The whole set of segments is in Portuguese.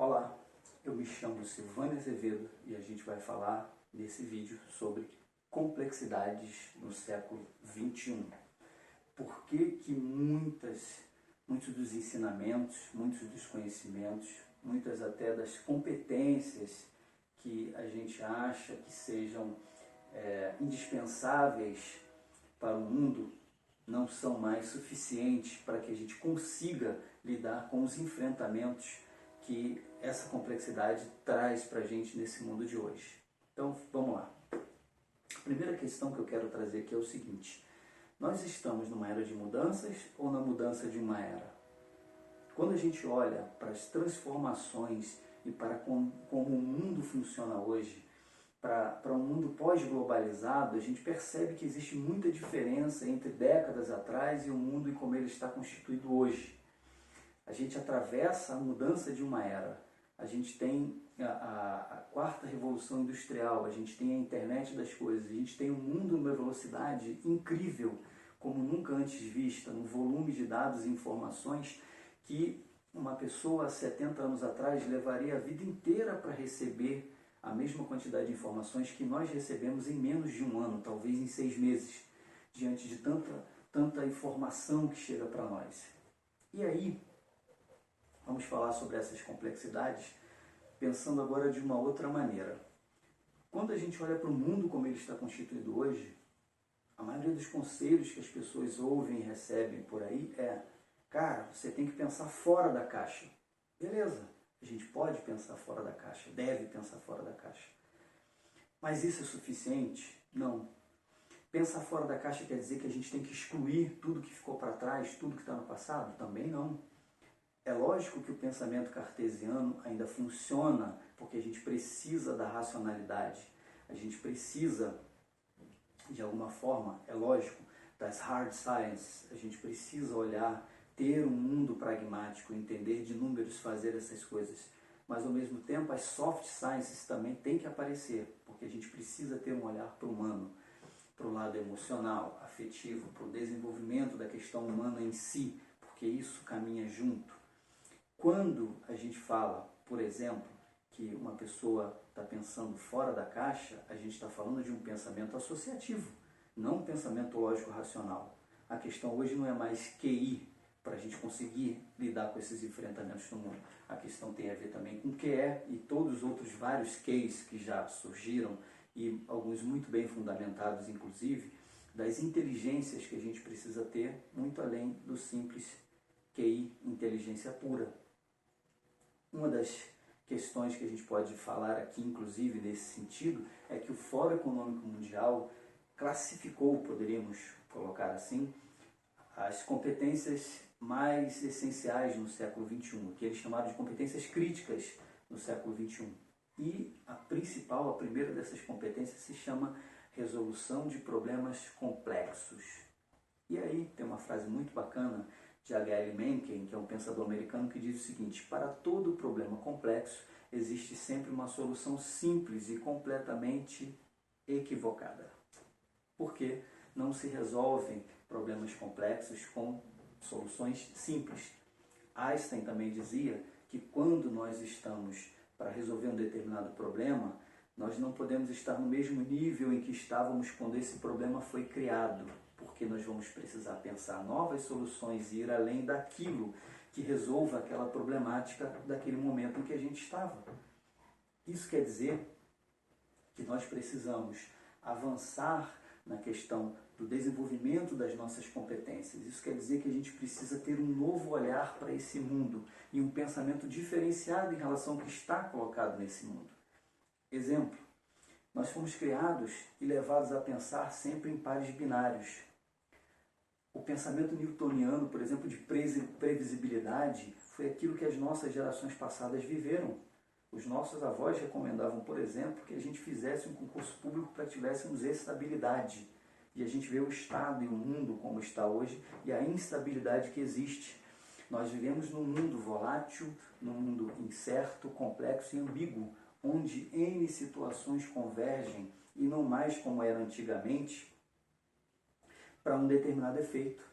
Olá, eu me chamo Silvânia Azevedo e a gente vai falar nesse vídeo sobre complexidades no século XXI. Por que muitos dos ensinamentos, muitos dos conhecimentos, muitas até das competências que a gente acha que sejam indispensáveis para o mundo não são mais suficientes para que a gente consiga lidar com os enfrentamentos que essa complexidade traz para a gente nesse mundo de hoje. Então, vamos lá. A primeira questão que eu quero trazer aqui é o seguinte: nós estamos numa era de mudanças ou na mudança de uma era? Quando a gente olha para as transformações e para como o mundo funciona hoje, para um mundo pós-globalizado, a gente percebe que existe muita diferença entre décadas atrás e o mundo e como ele está constituído hoje. A gente atravessa a mudança de uma era. A gente tem a quarta revolução industrial, a gente tem a internet das coisas, a gente tem um mundo numa velocidade incrível, como nunca antes vista, um volume de dados e informações que uma pessoa há 70 anos atrás levaria a vida inteira para receber a mesma quantidade de informações que nós recebemos em menos de um ano, talvez em 6 meses, diante de tanta informação que chega para nós. E aí, vamos falar sobre essas complexidades, pensando agora de uma outra maneira. Quando a gente olha para o mundo como ele está constituído hoje, a maioria dos conselhos que as pessoas ouvem e recebem por aí é: cara, você tem que pensar fora da caixa. Beleza, a gente pode pensar fora da caixa, deve pensar fora da caixa. Mas isso é suficiente? Não. Pensar fora da caixa quer dizer que a gente tem que excluir tudo que ficou para trás, tudo que está no passado? Também não. É lógico que o pensamento cartesiano ainda funciona, porque a gente precisa da racionalidade, a gente precisa, de alguma forma, é lógico, das hard sciences, a gente precisa olhar, ter um mundo pragmático, entender de números, fazer essas coisas. Mas, ao mesmo tempo, as soft sciences também têm que aparecer, porque a gente precisa ter um olhar para o humano, para o lado emocional, afetivo, para o desenvolvimento da questão humana em si, porque isso caminha junto. Quando a gente fala, por exemplo, que uma pessoa está pensando fora da caixa, a gente está falando de um pensamento associativo, não um pensamento lógico-racional. A questão hoje não é mais QI, para a gente conseguir lidar com esses enfrentamentos no mundo. A questão tem a ver também com QE e todos os outros vários Qs que já surgiram, e alguns muito bem fundamentados, inclusive, das inteligências que a gente precisa ter, muito além do simples QI, inteligência pura. Uma das questões que a gente pode falar aqui, inclusive, nesse sentido, é que o Fórum Econômico Mundial classificou, poderíamos colocar assim, as competências mais essenciais no século XXI, que eles chamaram de competências críticas no século XXI. E a primeira dessas competências se chama resolução de problemas complexos. E aí tem uma frase muito bacana de H.L. Mencken, que é um pensador americano, que diz o seguinte: para todo problema complexo existe sempre uma solução simples e completamente equivocada. Porque não se resolvem problemas complexos com soluções simples. Einstein também dizia que quando nós estamos para resolver um determinado problema, nós não podemos estar no mesmo nível em que estávamos quando esse problema foi criado, porque nós vamos precisar pensar novas soluções e ir além daquilo que resolva aquela problemática daquele momento em que a gente estava. Isso quer dizer que nós precisamos avançar na questão do desenvolvimento das nossas competências. Isso quer dizer que a gente precisa ter um novo olhar para esse mundo e um pensamento diferenciado em relação ao que está colocado nesse mundo. Exemplo: nós fomos criados e levados a pensar sempre em pares binários. O pensamento newtoniano, por exemplo, de previsibilidade, foi aquilo que as nossas gerações passadas viveram. Os nossos avós recomendavam, por exemplo, que a gente fizesse um concurso público para que tivéssemos estabilidade. E a gente vê o Estado e o mundo como está hoje e a instabilidade que existe. Nós vivemos num mundo volátil, num mundo incerto, complexo e ambíguo, onde N situações convergem e não mais como era antigamente, para um determinado efeito.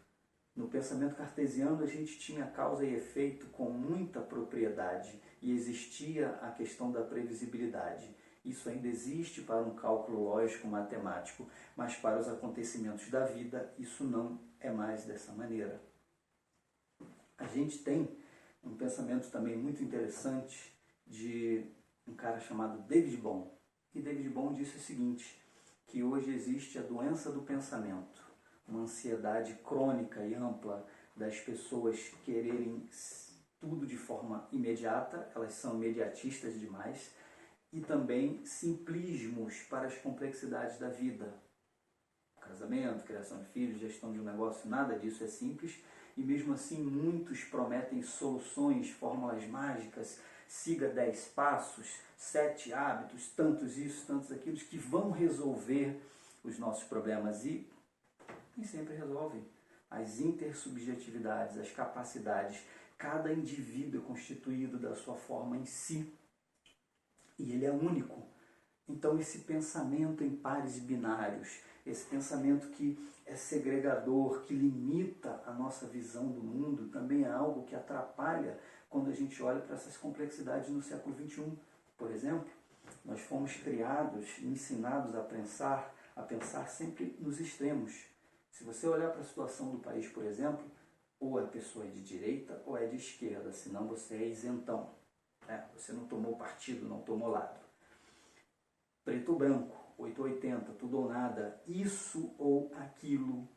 No pensamento cartesiano, a gente tinha causa e efeito com muita propriedade e existia a questão da previsibilidade. Isso ainda existe para um cálculo lógico matemático, mas para os acontecimentos da vida, isso não é mais dessa maneira. A gente tem um pensamento também muito interessante de um cara chamado David Bohm. E David Bohm disse o seguinte, que hoje existe a doença do pensamento, uma ansiedade crônica e ampla das pessoas quererem tudo de forma imediata, elas são imediatistas demais, e também simplismos para as complexidades da vida. Casamento, criação de filhos, gestão de um negócio, nada disso é simples, e mesmo assim muitos prometem soluções, fórmulas mágicas, siga 10 passos, 7 hábitos, tantos isso, tantos aquilo, que vão resolver os nossos problemas e nem sempre resolvem. As intersubjetividades, as capacidades, cada indivíduo é constituído da sua forma em si e ele é único. Então esse pensamento em pares binários, esse pensamento que é segregador, que limita a nossa visão do mundo, também é algo que atrapalha quando a gente olha para essas complexidades no século XXI. Por exemplo, nós fomos criados, ensinados a pensar sempre nos extremos. Se você olhar para a situação do país, por exemplo, ou a pessoa é de direita ou é de esquerda, senão você é isentão. Você não tomou partido, não tomou lado. Preto ou branco, 880, tudo ou nada, isso ou aquilo.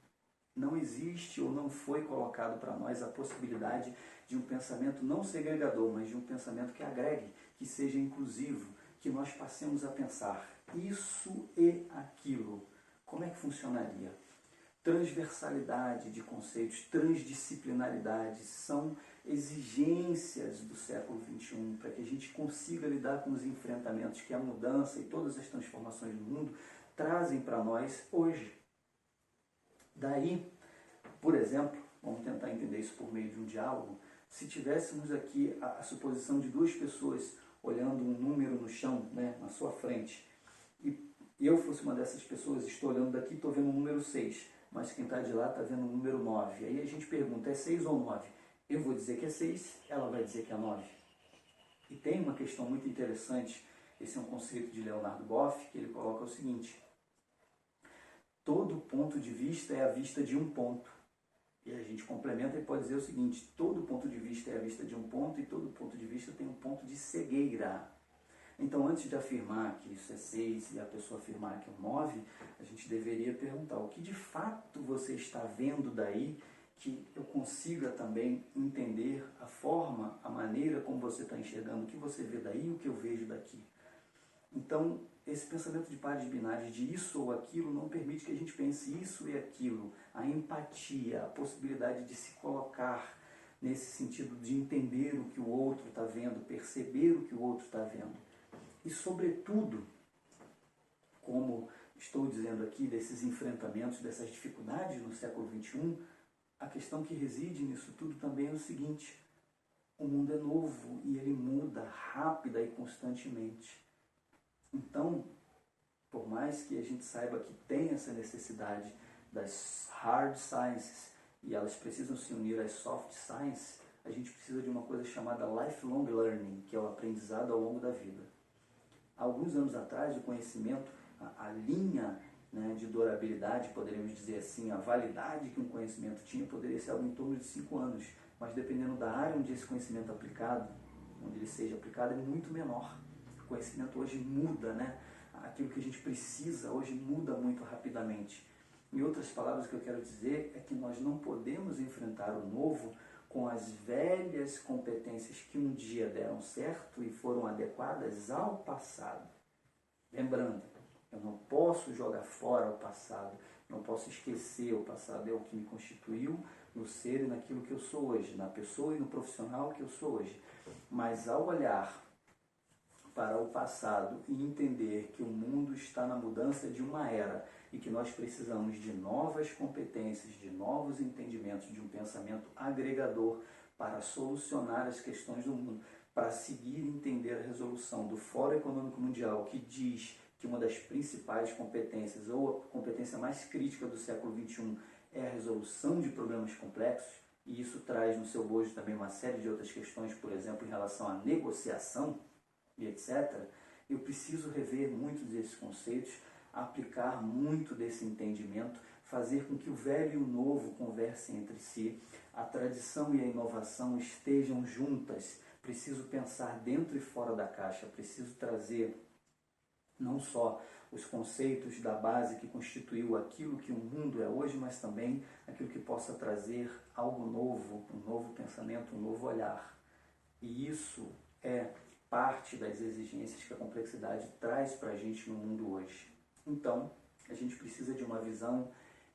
Não existe ou não foi colocado para nós a possibilidade de um pensamento não segregador, mas de um pensamento que agregue, que seja inclusivo, que nós passemos a pensar isso e aquilo. Como é que funcionaria? Transversalidade de conceitos, transdisciplinaridade são exigências do século XXI para que a gente consiga lidar com os enfrentamentos que a mudança e todas as transformações do mundo trazem para nós hoje. Daí, por exemplo, vamos tentar entender isso por meio de um diálogo, se tivéssemos aqui a suposição de duas pessoas olhando um número no chão, na sua frente, e eu fosse uma dessas pessoas, estou olhando daqui, estou vendo o número 6, mas quem está de lá está vendo o número 9. Aí a gente pergunta, é 6 ou 9? Eu vou dizer que é 6, ela vai dizer que é 9. E tem uma questão muito interessante, esse é um conceito de Leonardo Boff, que ele coloca o seguinte, todo ponto de vista é a vista de um ponto. E a gente complementa e pode dizer o seguinte, todo ponto de vista é a vista de um ponto e todo ponto de vista tem um ponto de cegueira. Então, antes de afirmar que isso é 6 e a pessoa afirmar que é 9, a gente deveria perguntar o que de fato você está vendo daí que eu consiga também entender a forma, a maneira como você está enxergando, o que você vê daí e o que eu vejo daqui. Então, esse pensamento de pares binários, de isso ou aquilo, não permite que a gente pense isso e aquilo. A empatia, a possibilidade de se colocar nesse sentido de entender o que o outro está vendo, perceber o que o outro está vendo. E, sobretudo, como estou dizendo aqui, desses enfrentamentos, dessas dificuldades no século XXI, a questão que reside nisso tudo também é o seguinte, o mundo é novo e ele muda rápida e constantemente. Então, por mais que a gente saiba que tem essa necessidade das hard sciences e elas precisam se unir às soft sciences, a gente precisa de uma coisa chamada lifelong learning, que é o aprendizado ao longo da vida. Há alguns anos atrás, o conhecimento, a linha de durabilidade, poderíamos dizer assim, a validade que um conhecimento tinha, poderia ser algo em torno de 5 anos, mas dependendo da área onde esse conhecimento é aplicado, onde ele seja aplicado, é muito menor. O conhecimento hoje muda, aquilo que a gente precisa hoje muda muito rapidamente. Em outras palavras, o que eu quero dizer é que nós não podemos enfrentar o novo com as velhas competências que um dia deram certo e foram adequadas ao passado. Lembrando, eu não posso jogar fora o passado, não posso esquecer o passado, é o que me constituiu no ser e naquilo que eu sou hoje, na pessoa e no profissional que eu sou hoje. Mas ao olhar para o passado e entender que o mundo está na mudança de uma era e que nós precisamos de novas competências, de novos entendimentos, de um pensamento agregador para solucionar as questões do mundo, para seguir e entender a resolução do Fórum Econômico Mundial, que diz que uma das principais competências, ou a competência mais crítica do século XXI, é a resolução de problemas complexos, e isso traz no seu bojo também uma série de outras questões, por exemplo, em relação à negociação e etc., eu preciso rever muitos desses conceitos, aplicar muito desse entendimento, fazer com que o velho e o novo conversem entre si, a tradição e a inovação estejam juntas. Preciso pensar dentro e fora da caixa, preciso trazer não só os conceitos da base que constituiu aquilo que o mundo é hoje, mas também aquilo que possa trazer algo novo, um novo pensamento, um novo olhar. E isso é parte das exigências que a complexidade traz para a gente no mundo hoje. Então, a gente precisa de uma visão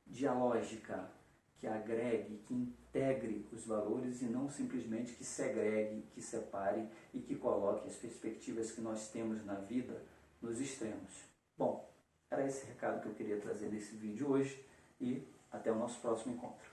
dialógica, que agregue, que integre os valores e não simplesmente que segregue, que separe e que coloque as perspectivas que nós temos na vida nos extremos. Bom, era esse recado que eu queria trazer nesse vídeo hoje e até o nosso próximo encontro.